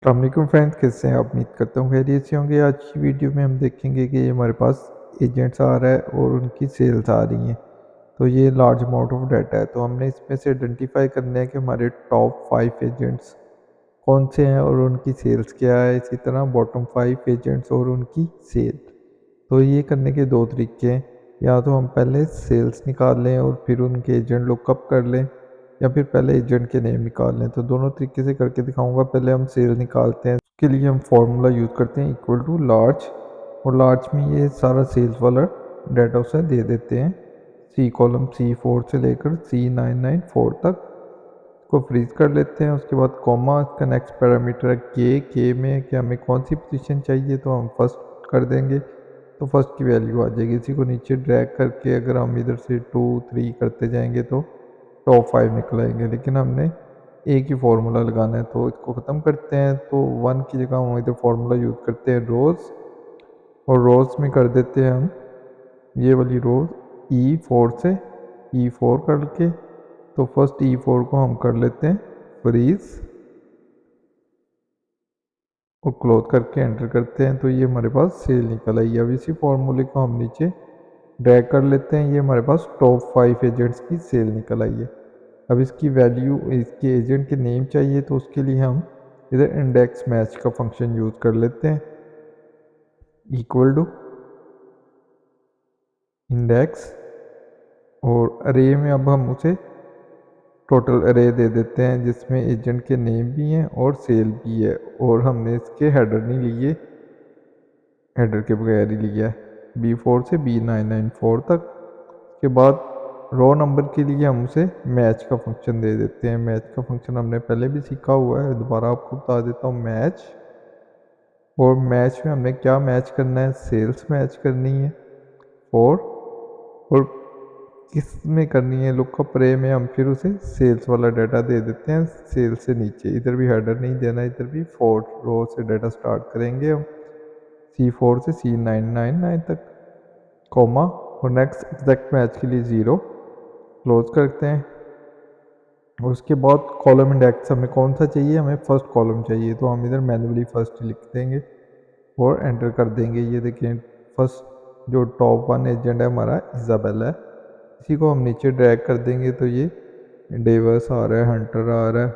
अस्सलामुअलैकुम फ्रेंड्स, कैसे हैं आप? उम्मीद करता हूँ खैरियत से होंगे। आज की वीडियो में हम देखेंगे कि हमारे पास एजेंट्स आ रहा है और उनकी सेल्स आ रही हैं। तो ये लार्ज अमाउंट ऑफ डाटा है, तो हमने इसमें से आइडेंटिफाई करना है कि हमारे टॉप 5 एजेंट्स कौन से हैं और उनकी सेल्स क्या है। इसी तरह बॉटम 5 एजेंट्स और उनकी सेल। तो ये करने के दो तरीके हैं, या तो हम पहले सेल्स निकाल लें और फिर उनके एजेंट लुकअप कर लें, या फिर पहले एजेंट के नेम निकाल लें। तो दोनों तरीके से करके दिखाऊंगा। पहले हम सेल निकालते हैं। उसके लिए हम फॉर्मूला यूज़ करते हैं इक्वल टू लार्ज, और लार्ज में ये सारा सेल्स वाला डाटा उसे दे देते हैं। सी कॉलम C4 से लेकर C994 तक को फ्रीज कर लेते हैं। उसके बाद कॉमा, इसका नेक्स्ट पैरामीटर है के में कि हमें कौन सी पोजीशन चाहिए, तो हम फर्स्ट कर देंगे। तो फर्स्ट की वैल्यू आ जाएगी। इसी को नीचे ड्रैग करके अगर हम इधर से 2 3 करते जाएंगे तो टॉप 5 निकल आएंगे, लेकिन हमने एक ही फार्मूला लगाना है। तो इसको ख़त्म करते हैं। तो 1 की जगह हम इधर फार्मूला यूज़ करते हैं रोज़, और रोज़ में कर देते हैं हम ये वाली रोज़ E4 से E4 करके। तो फर्स्ट E4 को हम कर लेते हैं फ्रीज और क्लोज करके एंटर करते हैं। तो ये हमारे पास सेल निकल आई। अब इसी फॉर्मूले को हम नीचे ड्रैग कर लेते हैं। ये हमारे पास टॉप 5 एजेंट्स की सेल निकल आई है। अब इसकी वैल्यू, इसके एजेंट के नेम चाहिए, तो उसके लिए हम इधर इंडेक्स मैच का फंक्शन यूज़ कर लेते हैं इक्वल टू इंडेक्स, और अरे में अब हम उसे टोटल अरे दे देते हैं जिसमें एजेंट के नेम भी हैं और सेल भी है। और हमने इसके हेडर नहीं लिए, हेडर के बगैर ही लिया है B4 से B994 तक। उसके बाद रो नंबर के लिए हम उसे मैच का फंक्शन दे देते हैं। मैच का फंक्शन हमने पहले भी सीखा हुआ है, दोबारा आपको बता देता हूँ। मैच, और मैच में हमने क्या मैच करना है, सेल्स मैच करनी है। और किस में करनी है, लुकअप रे में हम फिर उसे सेल्स वाला डाटा दे देते हैं। सेल्स से नीचे इधर भी हेडर नहीं देना, इधर भी 4 रो से डाटा स्टार्ट करेंगे हम C4 से C999 तक, कॉमा, और नेक्स्ट एग्जैक्ट मैच के लिए 0 क्लोज करते हैं। और उसके बाद कॉलम इंडेक्स हमें कौन सा चाहिए, हमें फर्स्ट कॉलम चाहिए, तो हम इधर मैन्युअली फर्स्ट लिख देंगे और एंटर कर देंगे। ये देखिए फर्स्ट जो टॉप 1 एजेंट है हमारा इज़ाबेला है। इसी को हम नीचे ड्रैग कर देंगे। तो ये डेवर्स आ रहा है, हंटर आ रहा है,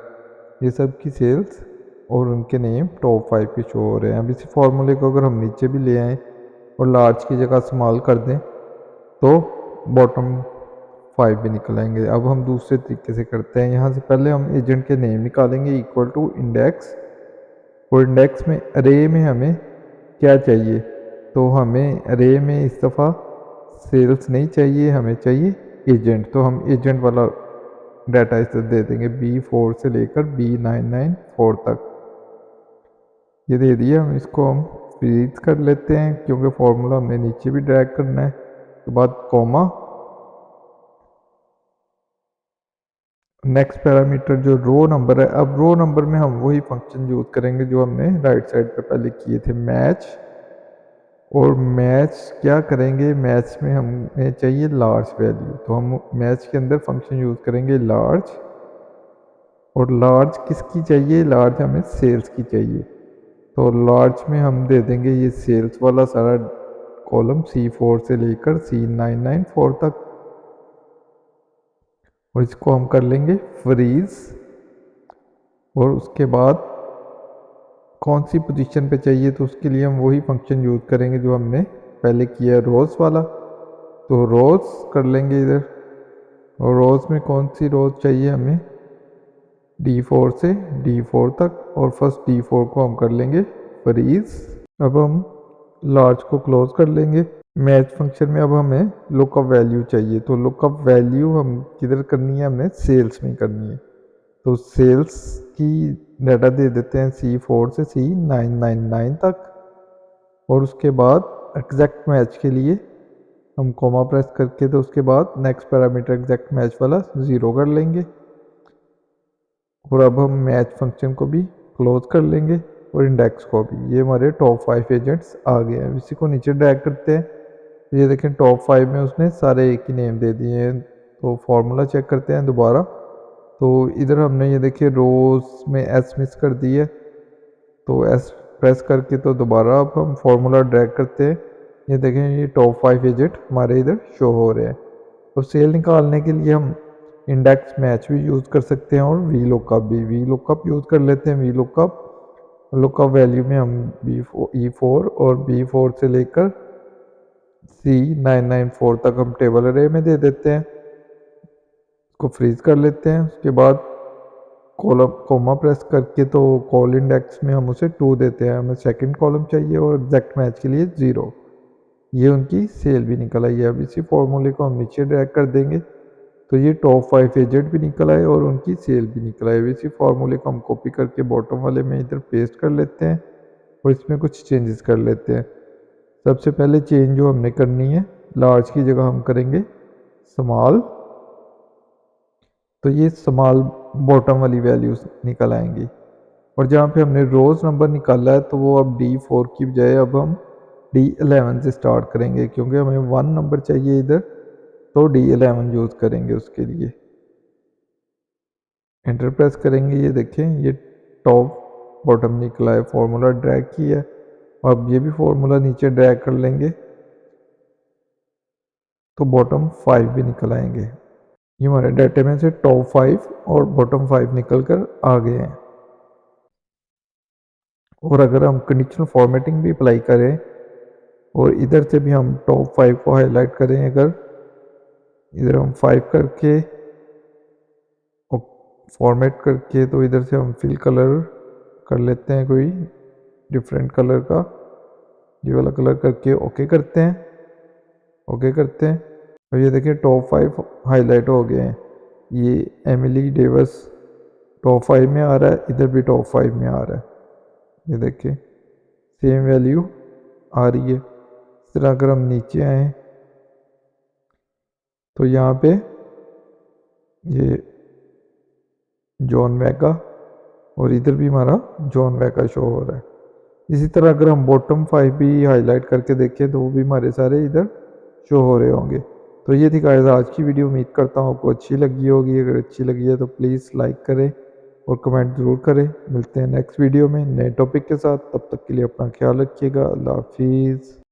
ये सब की सेल्स और उनके नेम टॉप 5 के शो हो रहे हैं। अब इसी फार्मूले को अगर हम नीचे भी ले आएँ और लार्ज की जगह स्मॉल कर दें तो बॉटम 5 भी निकल आएंगे। अब हम दूसरे तरीके से करते हैं। यहाँ से पहले हम एजेंट के नेम निकालेंगे इक्वल टू इंडेक्स, और इंडेक्स में अरे में हमें क्या चाहिए, तो हमें अरे में इस दफ़ा सेल्स नहीं चाहिए, हमें चाहिए एजेंट। तो हम एजेंट वाला डाटा इसे दे देंगे B4 से लेकर B994 तक। ये दे दिया। हम इसको हम फ्रीज कर लेते हैं क्योंकि फॉर्मूला हमें नीचे भी ड्रैग करना है। उसके बाद कॉमा, नेक्स्ट पैरामीटर जो रो नंबर है। अब रो नंबर में हम वही फंक्शन यूज़ करेंगे जो हमने राइट साइड पे पहले किए थे, मैच। और मैच क्या करेंगे, मैच में हमें चाहिए लार्ज वैल्यू, तो हम मैच के अंदर फंक्शन यूज़ करेंगे लार्ज। और लार्ज किसकी चाहिए, लार्ज हमें सेल्स की चाहिए। तो लार्ज में हम दे देंगे ये सेल्स वाला सारा कॉलम C4 से लेकर C994 तक, और इसको हम कर लेंगे फ्रीज। और उसके बाद कौन सी पोजीशन पे चाहिए, तो उसके लिए हम वही फंक्शन यूज़ करेंगे जो हमने पहले किया रोज़ वाला। तो रोज़ कर लेंगे इधर, और रोज़ में कौन सी रोज़ चाहिए हमें, D4 से D4 तक, और फर्स्ट D4 को हम कर लेंगे फ्रीज। अब हम लार्ज को क्लोज कर लेंगे। मैच फंक्शन में अब हमें लुकअप वैल्यू चाहिए, तो लुकअप वैल्यू हम किधर करनी है, हमें सेल्स में करनी है। तो सेल्स की डाटा दे देते हैं C4 से C999 तक, और उसके बाद एग्जैक्ट मैच के लिए हम कॉमा प्रेस करके, तो उसके बाद नेक्स्ट पैरामीटर एग्जैक्ट मैच वाला 0 कर लेंगे। और अब हम मैच फंक्शन को भी क्लोज कर लेंगे और इंडेक्स को भी। ये हमारे टॉप 5 एजेंट्स आ गए हैं। इसी को नीचे ड्रैग करते हैं। तो ये देखें टॉप 5 में उसने सारे एक ही नेम दे दिए हैं। तो फॉर्मूला चेक करते हैं दोबारा। तो इधर हमने ये देखिए रोज में एस मिस कर दी है, तो एस प्रेस करके तो दोबारा अब हम फार्मूला ड्रैग करते हैं। ये देखें ये टॉप 5 डिजिट हमारे इधर शो हो रहे हैं। तो सेल निकालने के लिए हम इंडेक्स मैच भी यूज़ कर सकते हैं और वी लुकअप भी। वी लुकअप यूज़ कर लेते हैं। वी लुकअप वैल्यू में हम E4 और B4 से लेकर C994 तक हम टेबल अरे में दे देते हैं। इसको फ्रीज कर लेते हैं। उसके बाद कॉलम कोमा प्रेस करके तो कॉल इंडेक्स में हम उसे 2 देते हैं। हमें सेकंड कॉलम चाहिए और एग्जैक्ट मैच के लिए 0। ये उनकी सेल भी निकल आई है। अब इसी फॉर्मूले को हम नीचे ड्रैग कर देंगे तो ये टॉप 5 एजेंट भी निकल आए और उनकी सेल भी निकल आए। इसी फॉर्मूले को हम कॉपी करके बॉटम वाले में इधर पेस्ट कर लेते हैं और इसमें कुछ चेंजेस कर लेते हैं। सबसे पहले चेंज जो हमने करनी है, लार्ज की जगह हम करेंगे स्मॉल। तो ये स्मॉल बॉटम वाली वैल्यूज निकल आएंगी। और जहाँ पे हमने रोज़ नंबर निकाला है तो वो अब D4 की बजाय अब हम D11 से स्टार्ट करेंगे, क्योंकि हमें 1 नंबर चाहिए इधर, तो D11 यूज़ करेंगे उसके लिए। एंटर प्रेस करेंगे। ये देखें ये टॉप बॉटम निकला है। फॉर्मूला ड्रैग किया है। अब ये भी फॉर्मूला नीचे ड्रैग कर लेंगे तो बॉटम 5 भी निकल आएंगे। ये हमारे डाटे में से टॉप 5 और बॉटम 5 निकल कर आ गए हैं। और अगर हम कंडीशनल फॉर्मेटिंग भी अप्लाई करें और इधर से भी हम टॉप 5 को हाईलाइट करें, अगर इधर हम 5 करके फॉर्मेट करके तो इधर से हम फिल कलर कर लेते हैं कोई डिफरेंट कलर का। ये वाला कलर करके ओके करते हैं। ओके करते हैं और ये देखिए टॉप 5 हाईलाइट हो गए हैं। ये एमिली डेविस टॉप 5 में आ रहा है, इधर भी टॉप 5 में आ रहा है। ये देखिए सेम वैल्यू आ रही है। इस तरह अगर हम नीचे आए तो यहाँ पे ये जॉन वैका और इधर भी हमारा जॉन वैका शो हो रहा है। इसी तरह अगर हम बॉटम 5 भी हाईलाइट करके देखें तो वो भी हमारे सारे इधर शो हो रहे होंगे। तो ये थी गाइस आज की वीडियो। उम्मीद करता हूँ आपको अच्छी लगी होगी। अगर अच्छी लगी है तो प्लीज़ लाइक करें और कमेंट ज़रूर करें। मिलते हैं नेक्स्ट वीडियो में नए टॉपिक के साथ। तब तक के लिए अपना ख्याल रखिएगा। अल्लाह हाफिज़।